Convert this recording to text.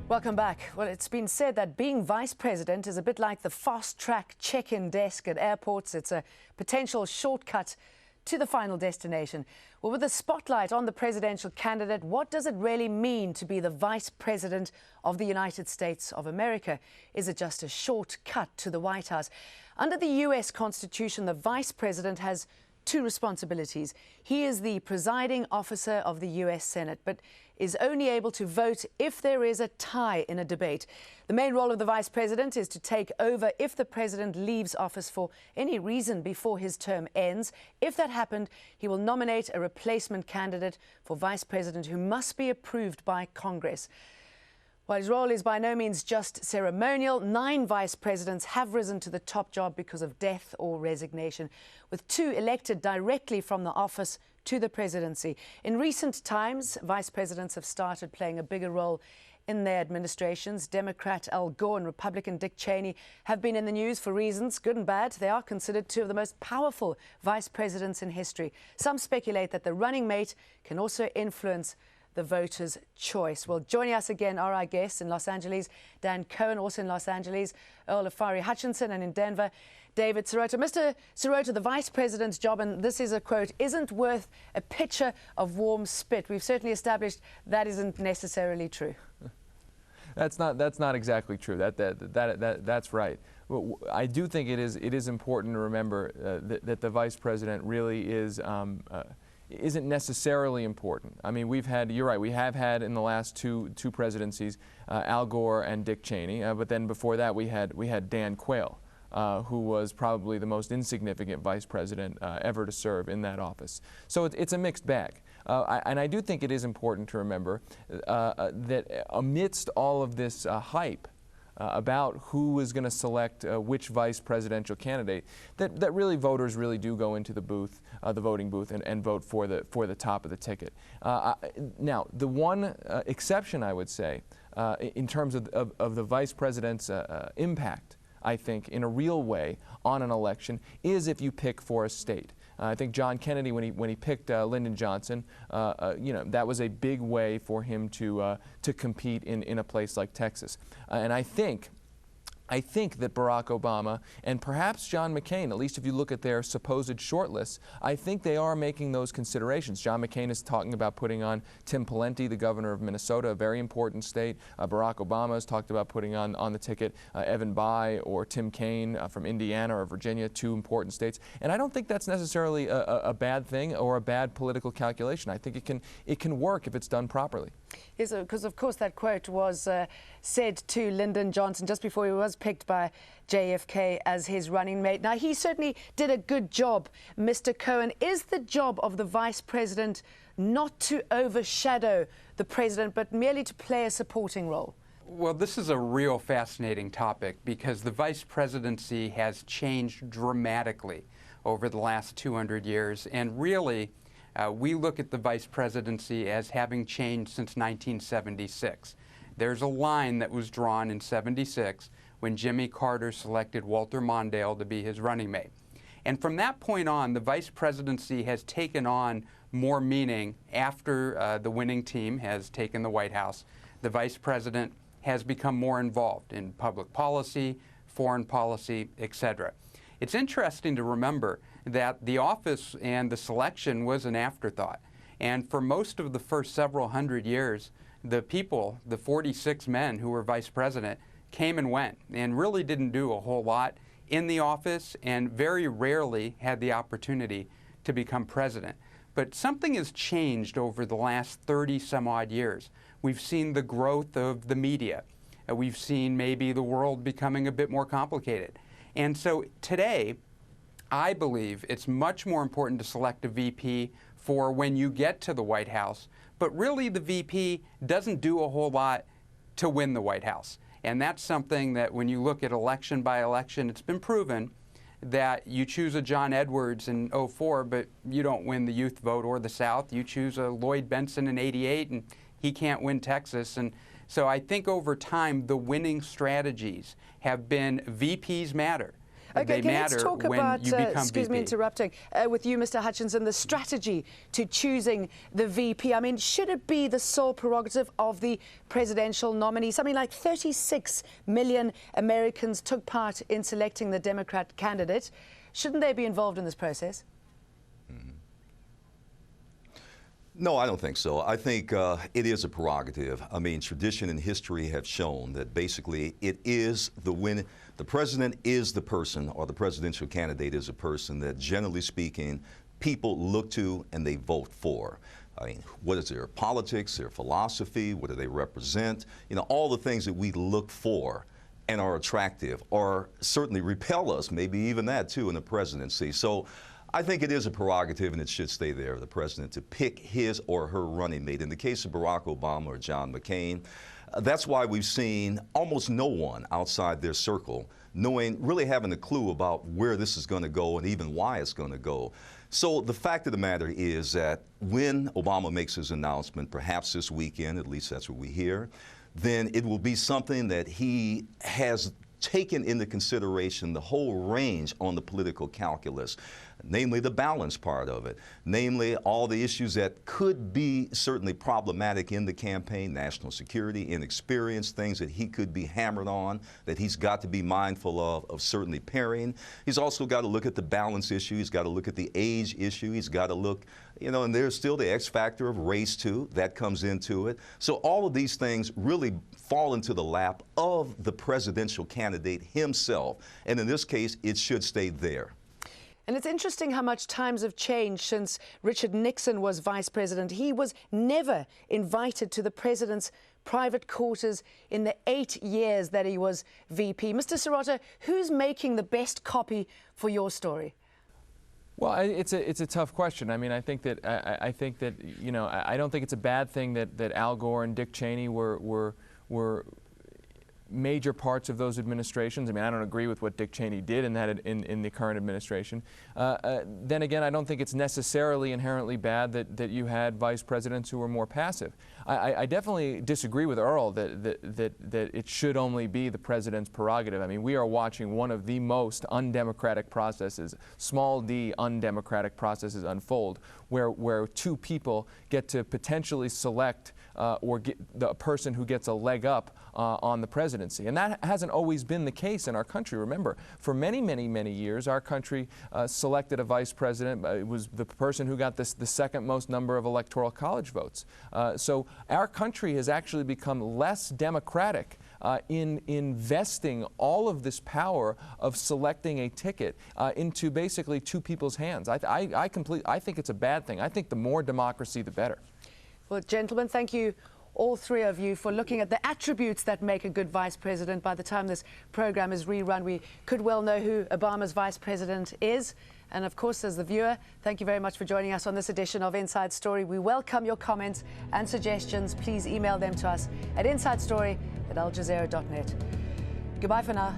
Welcome back. Well, it's been said that being vice president is a bit like the fast-track check-in desk at airports. It's a potential shortcut to the final destination. Well, with the spotlight on the presidential candidate, what does it really mean to be the vice president of the United States of America? Is it just a shortcut to the White House? Under the U.S. Constitution, the vice president has two responsibilities. He is the presiding officer of the U.S. Senate, but is only able to vote if there is a tie in a debate. The main role of the vice president is to take over if the president leaves office for any reason before his term ends. If that happened, he will nominate a replacement candidate for vice president who must be approved by Congress. While his role is by no means just ceremonial, 9 vice presidents have risen to the top job because of death or resignation, with 2 elected directly from the office to the presidency. In recent times, vice presidents have started playing a bigger role in their administrations. Democrat Al Gore and Republican Dick Cheney have been in the news for reasons, good and bad. They are considered 2 of the most powerful vice presidents in history. Some speculate that the running mate can also influence the voters' choice. Well, joining us again are our guests in Los Angeles, Dan Cohen, also in Los Angeles, Earl Afari Hutchinson, and in Denver, David Sirota. Mr. Sirota, the vice president's job, and this is a quote, isn't worth a pitcher of warm spit. We've certainly established that isn't necessarily true. That's not exactly true. That's right. Well, I do think it is important to remember that the vice president really isn't necessarily important. I mean, you're right, we have had in the last two presidencies Al Gore and Dick Cheney, but then before that we had Dan Quayle, who was probably the most insignificant vice president ever to serve in that office. So it's a mixed bag. And I do think it is important to remember that amidst all of this hype about who is going to select which vice presidential candidate, that really voters really do go into the booth, the voting booth, and vote for the top of the ticket. Now, the one exception I would say in terms of the vice president's impact, I think, in a real way on an election is if you pick for a state. I think John Kennedy, when he picked Lyndon Johnson, that was a big way for him to compete in a place like Texas. And I think that Barack Obama and perhaps John McCain, at least if you look at their supposed shortlists, I think they are making those considerations. John McCain is talking about putting on Tim Pawlenty, the governor of Minnesota, a very important state. Barack Obama has talked about putting on the ticket Evan Bayh or Tim Kaine from Indiana or Virginia, 2 important states. And I don't think that's necessarily a bad thing or a bad political calculation. I think it can work if it's done properly. Yes, because of course that quote was said to Lyndon Johnson just before he was picked by JFK as his running mate. Now, he certainly did a good job, Mr. Cohen. Is the job of the vice president not to overshadow the president, but merely to play a supporting role? Well, this is a real fascinating topic because the vice presidency has changed dramatically over the last 200 years, and really, we look at the vice presidency as having changed since 1976. There's a line that was drawn in '76 when Jimmy Carter selected Walter Mondale to be his running mate. And from that point on, the vice presidency has taken on more meaning after the winning team has taken the White House. The vice president has become more involved in public policy, foreign policy, etc. It's interesting to remember that the office and the selection was an afterthought. And for most of the first several hundred years, the people, the 46 men who were vice president, came and went and really didn't do a whole lot in the office and very rarely had the opportunity to become president. But something has changed over the last 30 some odd years. We've seen the growth of the media. We've seen maybe the world becoming a bit more complicated. And so today, I believe it's much more important to select a VP for when you get to the White House, but really the VP doesn't do a whole lot to win the White House. And that's something that when you look at election by election, it's been proven that you choose a John Edwards in '04, but you don't win the youth vote or the South. You choose a Lloyd Bentsen in '88, and he can't win Texas. And so I think over time, the winning strategies have been VPs matter. they matter let's talk when about, you become excuse VP. me interrupting, with you, Mr. Hutchinson, the strategy to choosing the VP. I mean, should it be the sole prerogative of the presidential nominee? Something like 36 million Americans took part in selecting the Democrat candidate. Shouldn't they be involved in this process? No, I don't think so. I think it is a prerogative. I mean, tradition and history have shown that basically it is when the president is the person, or the presidential candidate is a person that, generally speaking, people look to and they vote for. I mean, what is their politics, their philosophy, what do they represent? You know, all the things that we look for and are attractive, or certainly repel us, maybe even that too, in the presidency. So I think it is a prerogative, and it should stay there, the president to pick his or her running mate. In the case of Barack Obama or John McCain, that's why we've seen almost no one outside their circle really having a clue about where this is going to go and even why it's going to go. So the fact of the matter is that when Obama makes his announcement, perhaps this weekend, at least that's what we hear, then it will be something that he has taken into consideration the whole range on the political calculus, namely the balance part of it, namely all the issues that could be certainly problematic in the campaign, national security, inexperience, things that he could be hammered on, that he's got to be mindful of certainly pairing. He's also got to look at the balance issue. He's got to look at the age issue. He's got to look, you know, and there's still the X factor of race too, that comes into it. So all of these things really fall into the lap of the presidential candidate himself. And in this case, it should stay there. And it's interesting how much times have changed since Richard Nixon was vice president. He was never invited to the president's private quarters in the 8 years that he was VP. Mr. Serrato, who's making the best copy for your story? Well, it's a tough question. I mean, I think that you know, I don't think it's a bad thing that Al Gore and Dick Cheney were major parts of those administrations. I mean, I don't agree with what Dick Cheney did in the current administration. Then again, I don't think it's necessarily inherently bad that you had vice presidents who were more passive. I definitely disagree with Earl that it should only be the president's prerogative. I mean, we are watching one of the most undemocratic processes, small d undemocratic processes unfold, where two people get to potentially select or get the person who gets a leg up on the presidency. And that hasn't always been the case in our country. Remember, for many, many, many years, our country selected a vice president. It was the person who got the second most number of electoral college votes. So our country has actually become less democratic in investing all of this power of selecting a ticket into basically two people's hands. I think it's a bad thing. I think the more democracy, the better. Well, gentlemen, thank you, all three of you, for looking at the attributes that make a good vice president. By the time this program is rerun, we could well know who Obama's vice president is. And of course, as the viewer, thank you very much for joining us on this edition of Inside Story. We welcome your comments and suggestions. Please email them to us at insidestory@aljazeera.net. Goodbye for now.